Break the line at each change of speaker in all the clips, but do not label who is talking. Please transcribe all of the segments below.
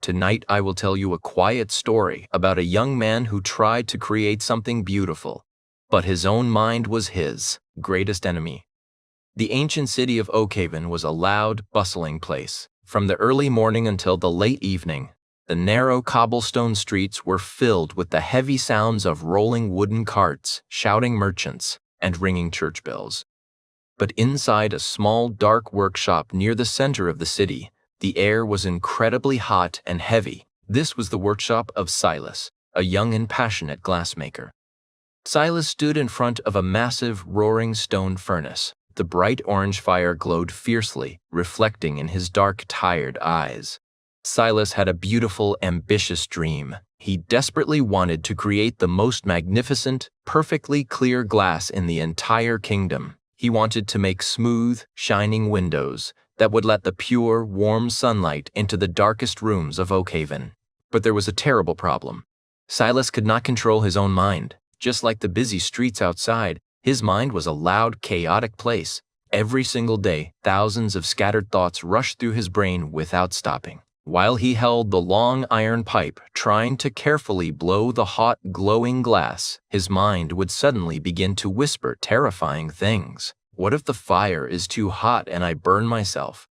Tonight I will tell you a quiet story about a young man who tried to create something beautiful, but his own mind was his greatest enemy. The ancient city of Oakhaven was a loud, bustling place. From the early morning until the late evening, the narrow cobblestone streets were filled with the heavy sounds of rolling wooden carts, shouting merchants, and ringing church bells. But inside a small, dark workshop near the center of the city, the air was incredibly hot and heavy. This was the workshop of Silas, a young and passionate glassmaker. Silas stood in front of a massive, roaring stone furnace. The bright orange fire glowed fiercely, reflecting in his dark, tired eyes. Silas had a beautiful, ambitious dream. He desperately wanted to create the most magnificent, perfectly clear glass in the entire kingdom. He wanted to make smooth, shining windows that would let the pure, warm sunlight into the darkest rooms of Oakhaven. But there was a terrible problem. Silas could not control his own mind. Just like the busy streets outside, his mind was a loud, chaotic place. Every single day, thousands of scattered thoughts rushed through his brain without stopping. While he held the long iron pipe, trying to carefully blow the hot, glowing glass, his mind would suddenly begin to whisper terrifying things. What if the fire is too hot and I burn myself?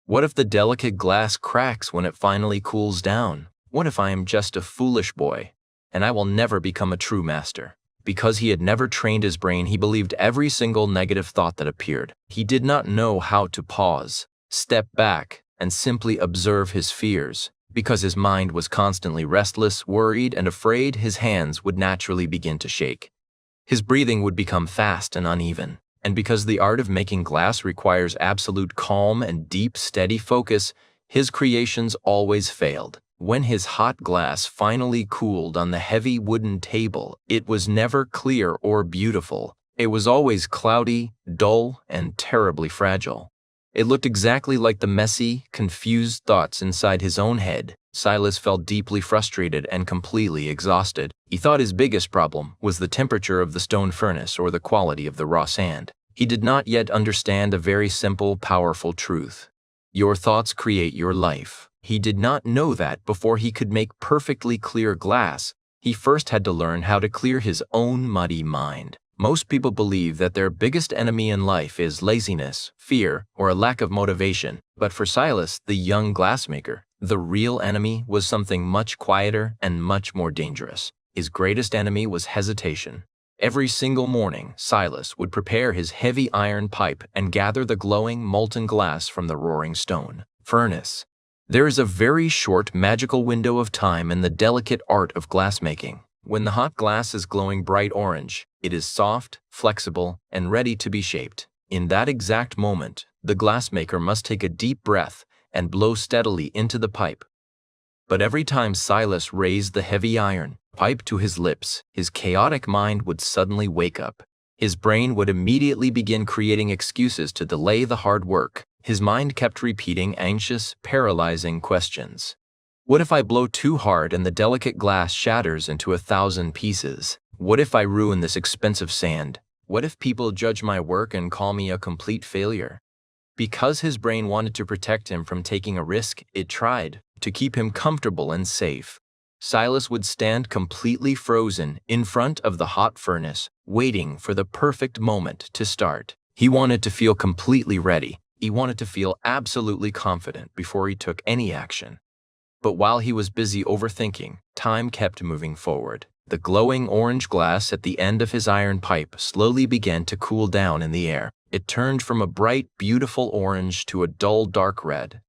What if the delicate glass cracks when it finally cools down? What if I am just a foolish boy, and I will never become a true master? Because he had never trained his brain, he believed every single negative thought that appeared. He did not know how to pause, step back, and simply observe his fears. Because his mind was constantly restless, worried, and afraid, his hands would naturally begin to shake. His breathing would become fast and uneven. And because the art of making glass requires absolute calm and deep, steady focus, his creations always failed. When his hot glass finally cooled on the heavy wooden table, it was never clear or beautiful. It was always cloudy, dull, and terribly fragile. It looked exactly like the messy, confused thoughts inside his own head. Silas felt deeply frustrated and completely exhausted. He thought his biggest problem was the temperature of the stone furnace or the quality of the raw sand. He did not yet understand a very simple, powerful truth. Your thoughts create your life. He did not know that before he could make perfectly clear glass. He first had to learn how to clear his own muddy mind. Most people believe that their biggest enemy in life is laziness, fear, or a lack of motivation. But for Silas, the young glassmaker, the real enemy was something much quieter and much more dangerous. His greatest enemy was hesitation. Every single morning, Silas would prepare his heavy iron pipe and gather the glowing, molten glass from the roaring stone furnace. There is a very short, magical window of time in the delicate art of glassmaking. When the hot glass is glowing bright orange, it is soft, flexible, and ready to be shaped. In that exact moment, the glassmaker must take a deep breath and blow steadily into the pipe. But every time Silas raised the heavy iron pipe to his lips, his chaotic mind would suddenly wake up. His brain would immediately begin creating excuses to delay the hard work. His mind kept repeating anxious, paralyzing questions. What if I blow too hard and the delicate glass shatters into 1,000 pieces? What if I ruin this expensive sand? What if people judge my work and call me a complete failure? Because his brain wanted to protect him from taking a risk, it tried to keep him comfortable and safe. Silas would stand completely frozen in front of the hot furnace, waiting for the perfect moment to start. He wanted to feel completely ready. He wanted to feel absolutely confident before he took any action. But while he was busy overthinking, time kept moving forward. The glowing orange glass at the end of his iron pipe slowly began to cool down in the air. It turned from a bright, beautiful orange to a dull, dark red.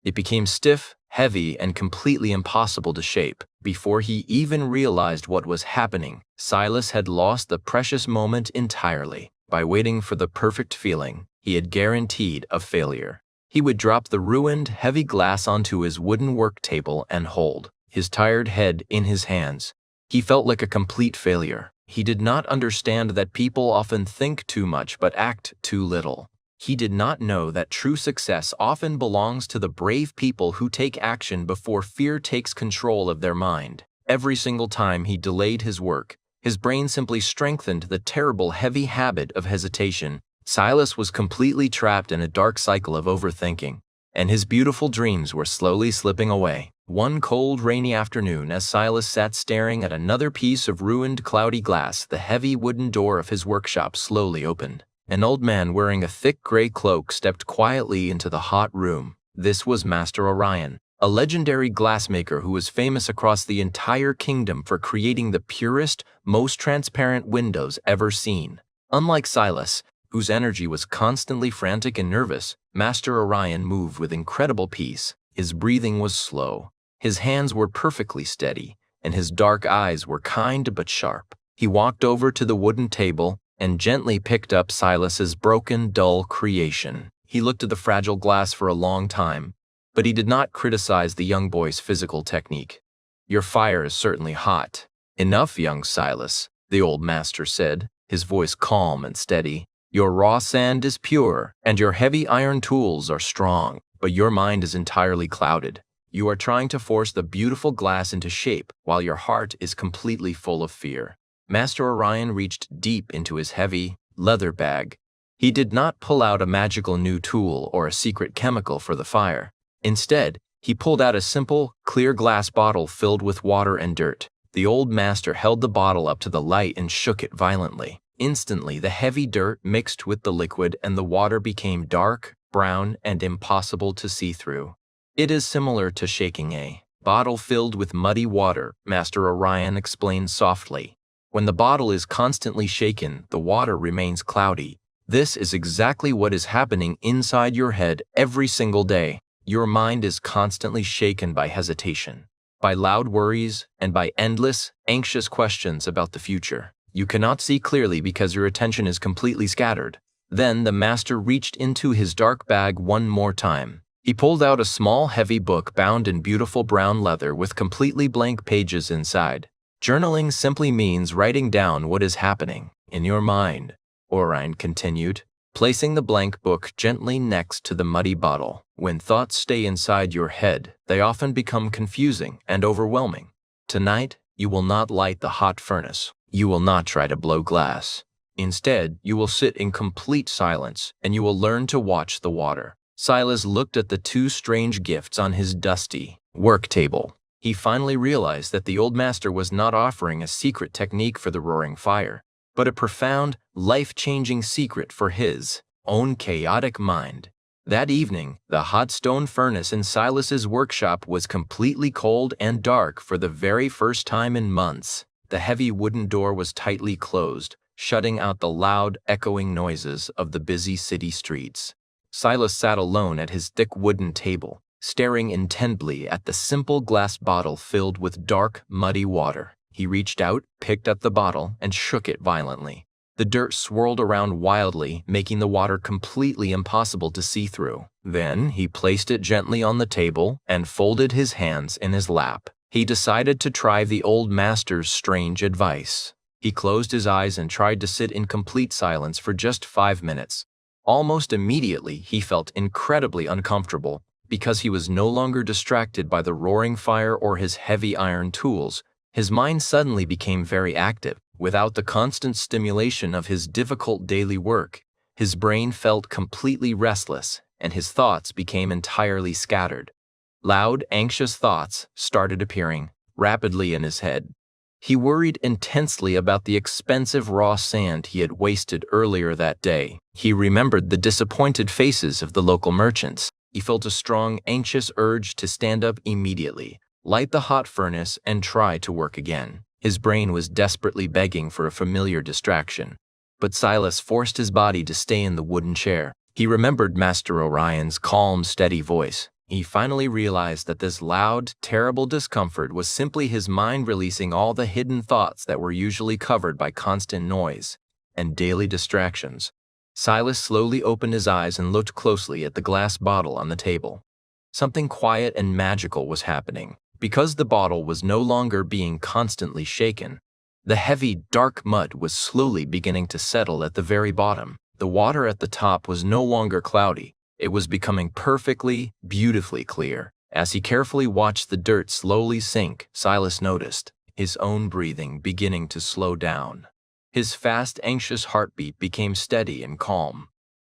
It became stiff, heavy, and completely impossible to shape. Before he even realized what was happening, Silas had lost the precious moment entirely. By waiting for the perfect feeling, he had guaranteed a failure. He would drop the ruined, heavy glass onto his wooden work table and hold his tired head in his hands. He felt like a complete failure. He did not understand that people often think too much but act too little. He did not know that true success often belongs to the brave people who take action before fear takes control of their mind. Every single time he delayed his work, his brain simply strengthened the terrible, heavy habit of hesitation. Silas was completely trapped in a dark cycle of overthinking, and his beautiful dreams were slowly slipping away. One cold, rainy afternoon, as Silas sat staring at another piece of ruined, cloudy glass, the heavy wooden door of his workshop slowly opened. An old man wearing a thick gray cloak stepped quietly into the hot room. This was Master Orion, a legendary glassmaker who was famous across the entire kingdom for creating the purest, most transparent windows ever seen. Unlike Silas, whose energy was constantly frantic and nervous, Master Orion moved with incredible peace. His breathing was slow, his hands were perfectly steady, and his dark eyes were kind but sharp. He walked over to the wooden table and gently picked up Silas's broken, dull creation. He looked at the fragile glass for a long time, but he did not criticize the young boy's physical technique. "Your fire is certainly hot." "Enough, young Silas," the old master said, his voice calm and steady. "Your raw sand is pure, and your heavy iron tools are strong, but your mind is entirely clouded. You are trying to force the beautiful glass into shape, while your heart is completely full of fear." Master Orion reached deep into his heavy, leather bag. He did not pull out a magical new tool or a secret chemical for the fire. Instead, he pulled out a simple, clear glass bottle filled with water and dirt. The old master held the bottle up to the light and shook it violently. Instantly, the heavy dirt mixed with the liquid and the water became dark, brown, and impossible to see through. "It is similar to shaking a bottle filled with muddy water," Master Orion explained softly. "When the bottle is constantly shaken, the water remains cloudy. This is exactly what is happening inside your head every single day. Your mind is constantly shaken by hesitation, by loud worries, and by endless, anxious questions about the future. You cannot see clearly because your attention is completely scattered." Then the master reached into his dark bag one more time. He pulled out a small, heavy book bound in beautiful brown leather with completely blank pages inside. "Journaling simply means writing down what is happening in your mind," Orion continued, placing the blank book gently next to the muddy bottle. "When thoughts stay inside your head, they often become confusing and overwhelming. Tonight, you will not light the hot furnace. You will not try to blow glass. Instead, you will sit in complete silence, and you will learn to watch the water." Silas looked at the two strange gifts on his dusty work table. He finally realized that the old master was not offering a secret technique for the roaring fire, but a profound, life-changing secret for his own chaotic mind. That evening, the hot stone furnace in Silas's workshop was completely cold and dark for the very first time in months. The heavy wooden door was tightly closed, shutting out the loud, echoing noises of the busy city streets. Silas sat alone at his thick wooden table, staring intently at the simple glass bottle filled with dark, muddy water. He reached out, picked up the bottle, and shook it violently. The dirt swirled around wildly, making the water completely impossible to see through. Then he placed it gently on the table and folded his hands in his lap. He decided to try the old master's strange advice. He closed his eyes and tried to sit in complete silence for just 5 minutes. Almost immediately, he felt incredibly uncomfortable because he was no longer distracted by the roaring fire or his heavy iron tools. His mind suddenly became very active. Without the constant stimulation of his difficult daily work, his brain felt completely restless, and his thoughts became entirely scattered. Loud, anxious thoughts started appearing rapidly in his head. He worried intensely about the expensive raw sand he had wasted earlier that day. He remembered the disappointed faces of the local merchants. He felt a strong, anxious urge to stand up immediately, light the hot furnace, and try to work again. His brain was desperately begging for a familiar distraction. But Silas forced his body to stay in the wooden chair. He remembered Master Orion's calm, steady voice. He finally realized that this loud, terrible discomfort was simply his mind releasing all the hidden thoughts that were usually covered by constant noise and daily distractions. Silas slowly opened his eyes and looked closely at the glass bottle on the table. Something quiet and magical was happening. Because the bottle was no longer being constantly shaken, the heavy, dark mud was slowly beginning to settle at the very bottom. The water at the top was no longer cloudy. It was becoming perfectly, beautifully clear. As he carefully watched the dirt slowly sink, Silas noticed his own breathing beginning to slow down. His fast, anxious heartbeat became steady and calm.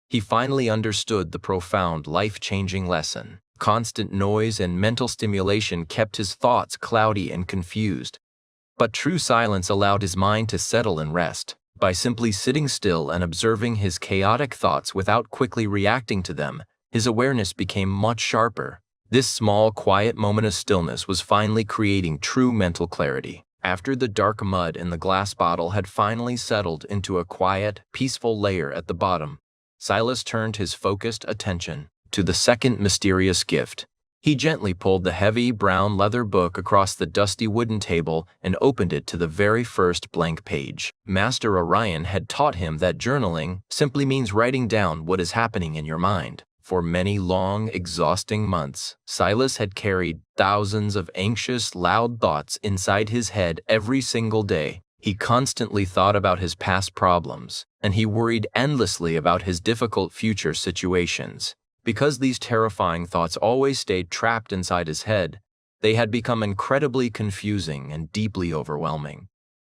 He finally understood the profound, life-changing lesson. Constant noise and mental stimulation kept his thoughts cloudy and confused. But true silence allowed his mind to settle and rest. By simply sitting still and observing his chaotic thoughts without quickly reacting to them, his awareness became much sharper. This small, quiet moment of stillness was finally creating true mental clarity. After the dark mud in the glass bottle had finally settled into a quiet, peaceful layer at the bottom, Silas turned his focused attention to the second mysterious gift. He gently pulled the heavy, brown leather book across the dusty wooden table and opened it to the very first blank page. Master Orion had taught him that journaling simply means writing down what is happening in your mind. For many long, exhausting months, Silas had carried thousands of anxious, loud thoughts inside his head every single day. He constantly thought about his past problems, and he worried endlessly about his difficult future situations. Because these terrifying thoughts always stayed trapped inside his head, they had become incredibly confusing and deeply overwhelming.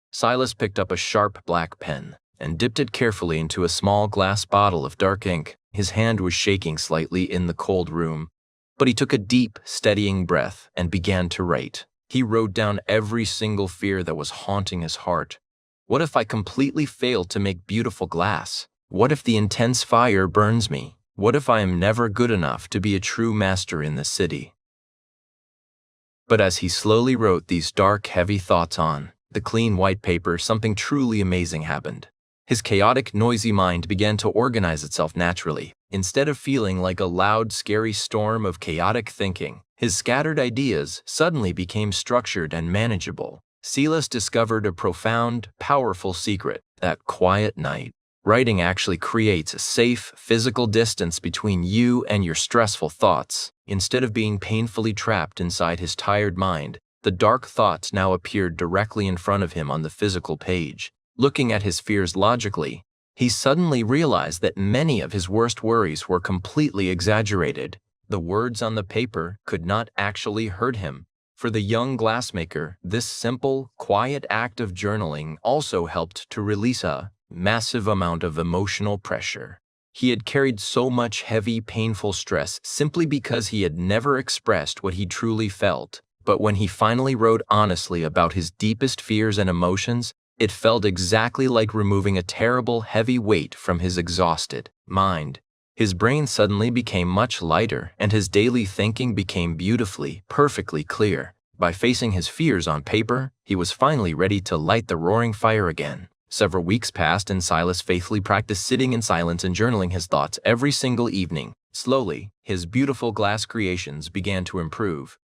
Silas picked up a sharp black pen and dipped it carefully into a small glass bottle of dark ink. His hand was shaking slightly in the cold room, but he took a deep, steadying breath and began to write. He wrote down every single fear that was haunting his heart. What if I completely fail to make beautiful glass? What if the intense fire burns me? What if I am never good enough to be a true master in this city? But as he slowly wrote these dark, heavy thoughts on the clean white paper, something truly amazing happened. His chaotic, noisy mind began to organize itself naturally. Instead of feeling like a loud, scary storm of chaotic thinking, his scattered ideas suddenly became structured and manageable. Silas discovered a profound, powerful secret: that quiet night. Writing actually creates a safe, physical distance between you and your stressful thoughts. Instead of being painfully trapped inside his tired mind, the dark thoughts now appeared directly in front of him on the physical page. Looking at his fears logically, he suddenly realized that many of his worst worries were completely exaggerated. The words on the paper could not actually hurt him. For the young glassmaker, this simple, quiet act of journaling also helped to release a massive amount of emotional pressure. He had carried so much heavy, painful stress simply because he had never expressed what he truly felt. But when he finally wrote honestly about his deepest fears and emotions, it felt exactly like removing a terrible, heavy weight from his exhausted mind. His brain suddenly became much lighter, and his daily thinking became beautifully, perfectly clear. By facing his fears on paper, he was finally ready to light the roaring fire again. Several weeks passed, and Silas faithfully practiced sitting in silence and journaling his thoughts every single evening. Slowly, his beautiful glass creations began to improve.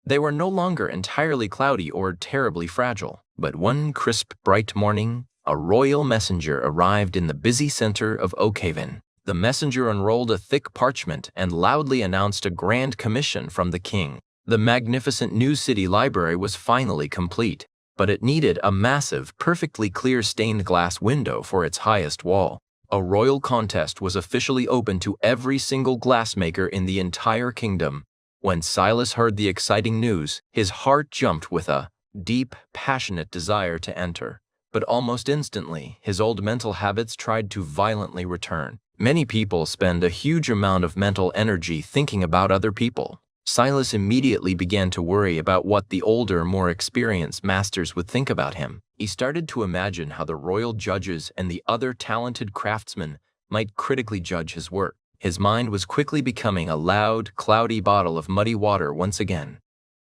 They were no longer entirely cloudy or terribly fragile. But one crisp, bright morning, a royal messenger arrived in the busy center of Oakhaven. The messenger unrolled a thick parchment and loudly announced a grand commission from the king. The magnificent new city library was finally complete, but it needed a massive, perfectly clear stained glass window for its highest wall. A royal contest was officially open to every single glassmaker in the entire kingdom. When Silas heard the exciting news, his heart jumped with a deep, passionate desire to enter. But almost instantly, his old mental habits tried to violently return. Many people spend a huge amount of mental energy thinking about other people. Silas immediately began to worry about what the older, more experienced masters would think about him. He started to imagine how the royal judges and the other talented craftsmen might critically judge his work. His mind was quickly becoming a loud, cloudy bottle of muddy water once again.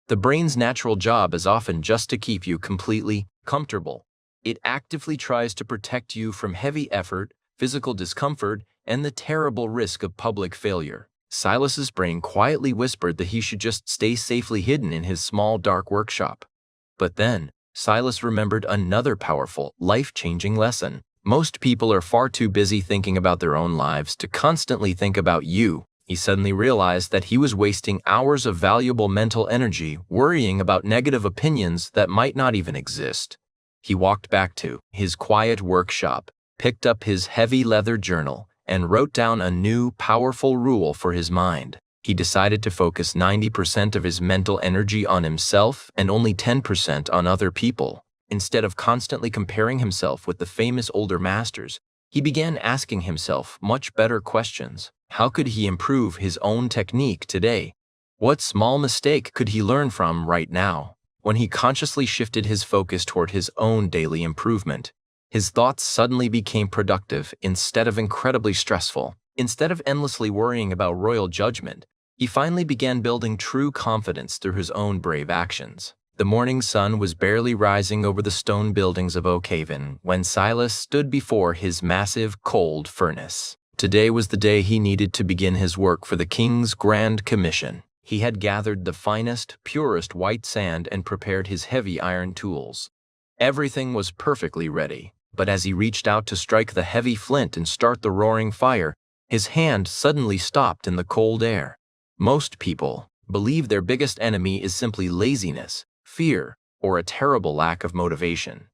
The brain's natural job is often just to keep you completely comfortable. It actively tries to protect you from heavy effort, physical discomfort, and the terrible risk of public failure. Silas's brain quietly whispered that he should just stay safely hidden in his small, dark workshop. But then, Silas remembered another powerful, life-changing lesson. Most people are far too busy thinking about their own lives to constantly think about you. He suddenly realized that he was wasting hours of valuable mental energy worrying about negative opinions that might not even exist. He walked back to his quiet workshop, picked up his heavy leather journal, and wrote down a new, powerful rule for his mind. He decided to focus 90% of his mental energy on himself and only 10% on other people. Instead of constantly comparing himself with the famous older masters, he began asking himself much better questions. How could he improve his own technique today? What small mistake could he learn from right now? When he consciously shifted his focus toward his own daily improvement, his thoughts suddenly became productive instead of incredibly stressful. Instead of endlessly worrying about royal judgment, he finally began building true confidence through his own brave actions. The morning sun was barely rising over the stone buildings of Oakhaven when Silas stood before his massive, cold furnace. Today was the day he needed to begin his work for the king's grand commission. He had gathered the finest, purest white sand and prepared his heavy iron tools. Everything was perfectly ready, but as he reached out to strike the heavy flint and start the roaring fire, his hand suddenly stopped in the cold air. Most people believe their biggest enemy is simply laziness, fear, or a terrible lack of motivation.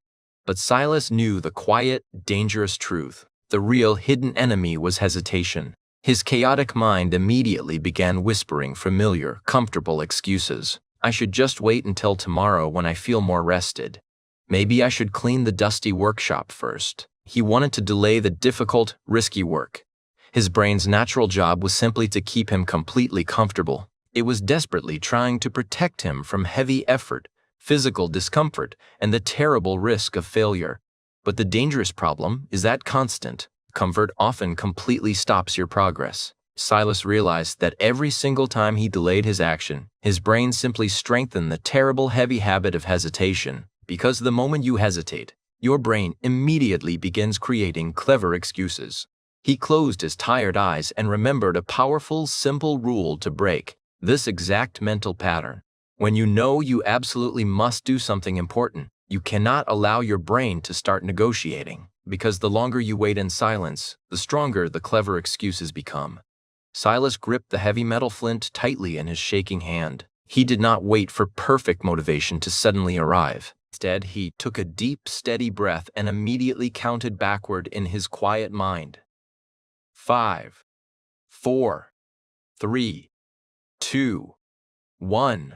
But Silas knew the quiet, dangerous truth. The real hidden enemy was hesitation. His chaotic mind immediately began whispering familiar, comfortable excuses. I should just wait until tomorrow when I feel more rested. Maybe I should clean the dusty workshop first. He wanted to delay the difficult, risky work. His brain's natural job was simply to keep him completely comfortable. It was desperately trying to protect him from heavy effort, physical discomfort, and the terrible risk of failure. But the dangerous problem is that constant comfort often completely stops your progress. Silas realized that every single time he delayed his action, his brain simply strengthened the terrible heavy habit of hesitation. Because the moment you hesitate, your brain immediately begins creating clever excuses. He closed his tired eyes and remembered a powerful, simple rule to break this exact mental pattern. When you know you absolutely must do something important, you cannot allow your brain to start negotiating, because the longer you wait in silence, the stronger the clever excuses become. Silas gripped the heavy metal flint tightly in his shaking hand. He did not wait for perfect motivation to suddenly arrive. Instead, he took a deep, steady breath and immediately counted backward in his quiet mind. 5, 4, 3, 2, 1.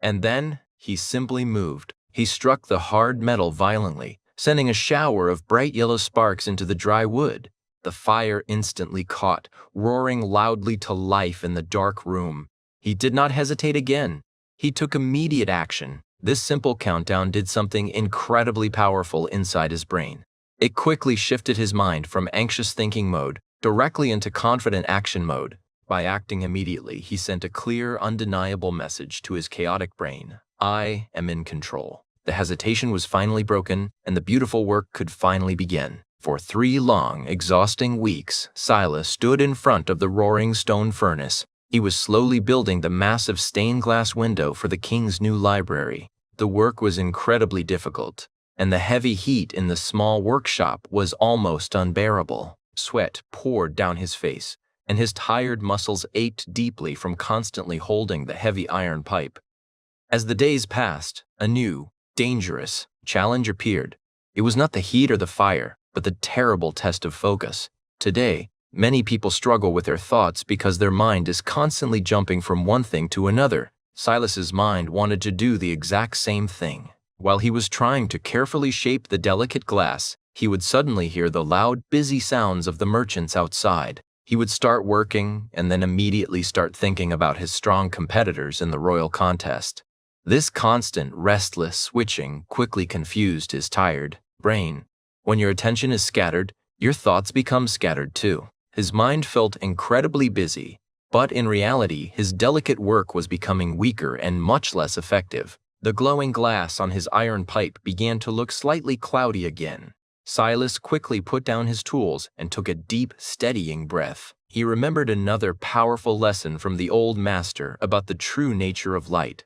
And then he simply moved. He struck the hard metal violently, sending a shower of bright yellow sparks into the dry wood. The fire instantly caught, roaring loudly to life in the dark room. He did not hesitate again. He took immediate action. This simple countdown did something incredibly powerful inside his brain. It quickly shifted his mind from anxious thinking mode directly into confident action mode. By acting immediately, he sent a clear, undeniable message to his chaotic brain. I am in control. The hesitation was finally broken, and the beautiful work could finally begin. For 3 long, exhausting weeks, Silas stood in front of the roaring stone furnace. He was slowly building the massive stained glass window for the king's new library. The work was incredibly difficult, and the heavy heat in the small workshop was almost unbearable. Sweat poured down his face, and his tired muscles ached deeply from constantly holding the heavy iron pipe. As the days passed, a new, dangerous challenge appeared. It was not the heat or the fire, but the terrible test of focus. Today, many people struggle with their thoughts because their mind is constantly jumping from one thing to another. Silas's mind wanted to do the exact same thing. While he was trying to carefully shape the delicate glass, he would suddenly hear the loud, busy sounds of the merchants outside. He would start working and then immediately start thinking about his strong competitors in the royal contest. This constant, restless switching quickly confused his tired brain. When your attention is scattered, your thoughts become scattered too. His mind felt incredibly busy, but in reality, his delicate work was becoming weaker and much less effective. The glowing glass on his iron pipe began to look slightly cloudy again. Silas quickly put down his tools and took a deep, steadying breath. He remembered another powerful lesson from the old master about the true nature of light.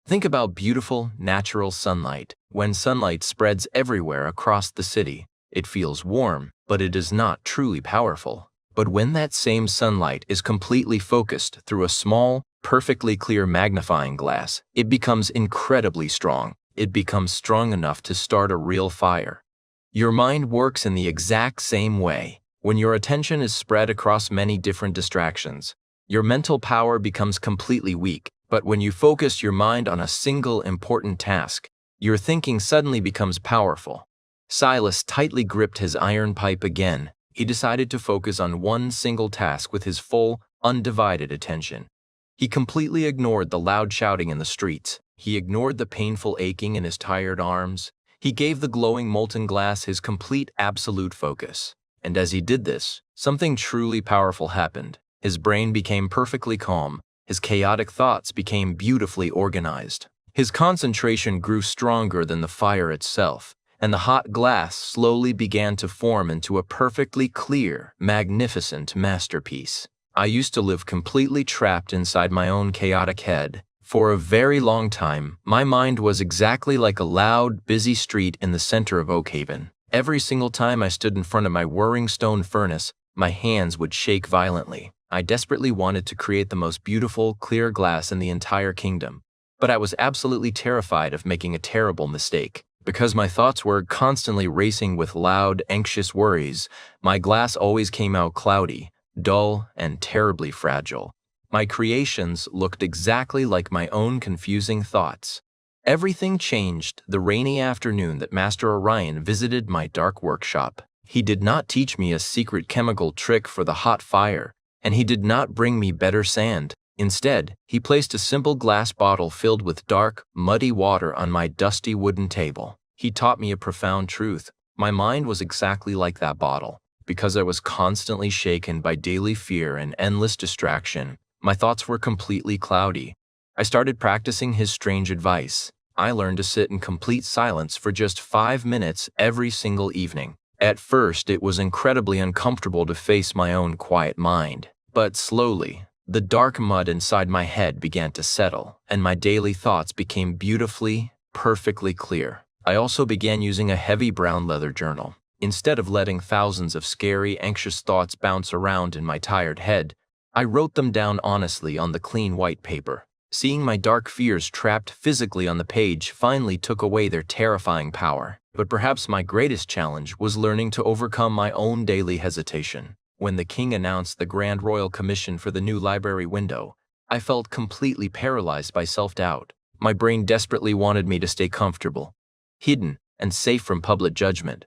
Think about beautiful, natural sunlight. When sunlight spreads everywhere across the city, it feels warm, but it is not truly powerful. But when that same sunlight is completely focused through a small, perfectly clear magnifying glass, it becomes incredibly strong. It becomes strong enough to start a real fire. Your mind works in the exact same way. When your attention is spread across many different distractions, your mental power becomes completely weak. But when you focus your mind on a single important task, your thinking suddenly becomes powerful. Silas tightly gripped his iron pipe again. He decided to focus on one single task with his full, undivided attention. He completely ignored the loud shouting in the streets. He ignored the painful aching in his tired arms. He gave the glowing molten glass his complete absolute focus. And as he did this, something truly powerful happened. His brain became perfectly calm. His chaotic thoughts became beautifully organized. His concentration grew stronger than the fire itself, and the hot glass slowly began to form into a perfectly clear, magnificent masterpiece. I used to live completely trapped inside my own chaotic head. For a very long time, my mind was exactly like a loud, busy street in the center of Oakhaven. Every single time I stood in front of my whirring stone furnace, my hands would shake violently. I desperately wanted to create the most beautiful, clear glass in the entire kingdom. But I was absolutely terrified of making a terrible mistake. Because my thoughts were constantly racing with loud, anxious worries, my glass always came out cloudy, dull, and terribly fragile. My creations looked exactly like my own confusing thoughts. Everything changed the rainy afternoon that Master Orion visited my dark workshop. He did not teach me a secret chemical trick for the hot fire, and he did not bring me better sand. Instead, he placed a simple glass bottle filled with dark, muddy water on my dusty wooden table. He taught me a profound truth. My mind was exactly like that bottle. Because I was constantly shaken by daily fear and endless distraction, my thoughts were completely cloudy. I started practicing his strange advice. I learned to sit in complete silence for just 5 minutes every single evening. At first, it was incredibly uncomfortable to face my own quiet mind. But slowly, the dark mud inside my head began to settle, and my daily thoughts became beautifully, perfectly clear. I also began using a heavy brown leather journal. Instead of letting thousands of scary, anxious thoughts bounce around in my tired head, I wrote them down honestly on the clean white paper. Seeing my dark fears trapped physically on the page finally took away their terrifying power. But perhaps my greatest challenge was learning to overcome my own daily hesitation. When the king announced the Grand Royal Commission for the new library window, I felt completely paralyzed by self-doubt. My brain desperately wanted me to stay comfortable, hidden, and safe from public judgment.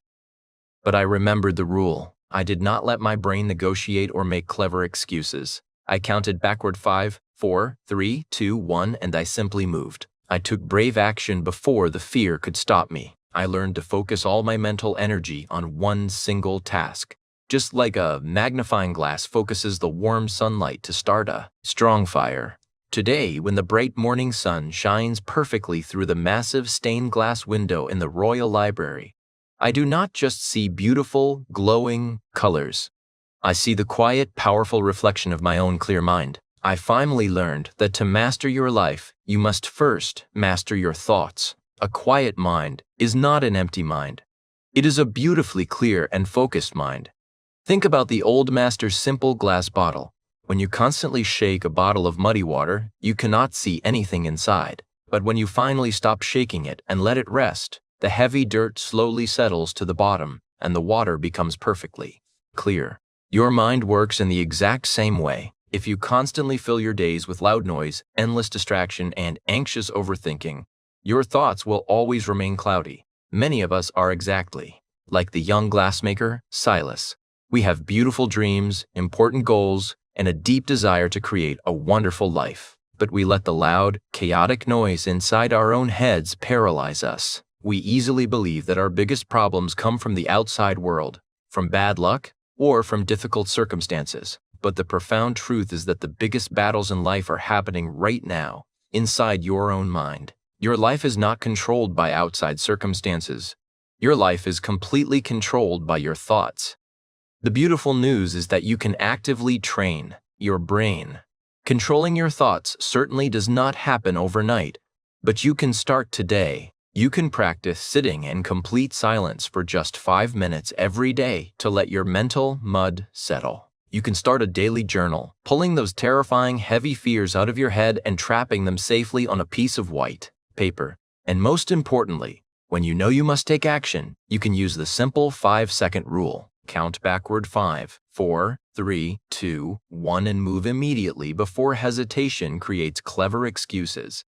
But I remembered the rule. I did not let my brain negotiate or make clever excuses. I counted backward 5, 4, 3, 2, 1, and I simply moved. I took brave action before the fear could stop me. I learned to focus all my mental energy on one single task. Just like a magnifying glass focuses the warm sunlight to start a strong fire. Today, when the bright morning sun shines perfectly through the massive stained glass window in the Royal Library, I do not just see beautiful, glowing colors. I see the quiet, powerful reflection of my own clear mind. I finally learned that to master your life, you must first master your thoughts. A quiet mind is not an empty mind. It is a beautifully clear and focused mind. Think about the old master's simple glass bottle. When you constantly shake a bottle of muddy water, you cannot see anything inside. But when you finally stop shaking it and let it rest, the heavy dirt slowly settles to the bottom, and the water becomes perfectly clear. Your mind works in the exact same way. If you constantly fill your days with loud noise, endless distraction, and anxious overthinking, your thoughts will always remain cloudy. Many of us are exactly like the young glassmaker, Silas. We have beautiful dreams, important goals, and a deep desire to create a wonderful life. But we let the loud, chaotic noise inside our own heads paralyze us. We easily believe that our biggest problems come from the outside world, from bad luck, or from difficult circumstances. But the profound truth is that the biggest battles in life are happening right now, inside your own mind. Your life is not controlled by outside circumstances. Your life is completely controlled by your thoughts. The beautiful news is that you can actively train your brain. Controlling your thoughts certainly does not happen overnight, but you can start today. You can practice sitting in complete silence for just 5 minutes every day to let your mental mud settle. You can start a daily journal, pulling those terrifying, heavy fears out of your head and trapping them safely on a piece of white paper. And most importantly, when you know you must take action, you can use the simple 5-second rule. Count backward 5, 4, 3, 2, 1, and move immediately before hesitation creates clever excuses.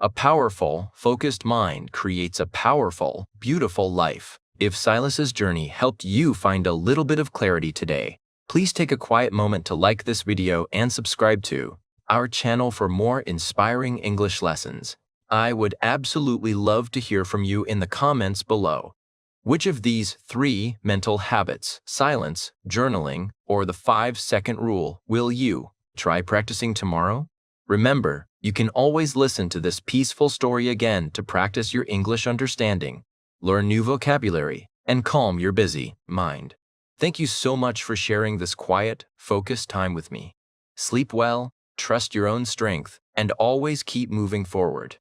A powerful, focused mind creates a powerful, beautiful life. If Silas's journey helped you find a little bit of clarity today, please take a quiet moment to like this video and subscribe to our channel for more inspiring English lessons. I would absolutely love to hear from you in the comments below. Which of these 3 mental habits, silence, journaling, or the 5-second rule, will you try practicing tomorrow? Remember, you can always listen to this peaceful story again to practice your English understanding, learn new vocabulary, and calm your busy mind. Thank you so much for sharing this quiet, focused time with me. Sleep well, trust your own strength, and always keep moving forward.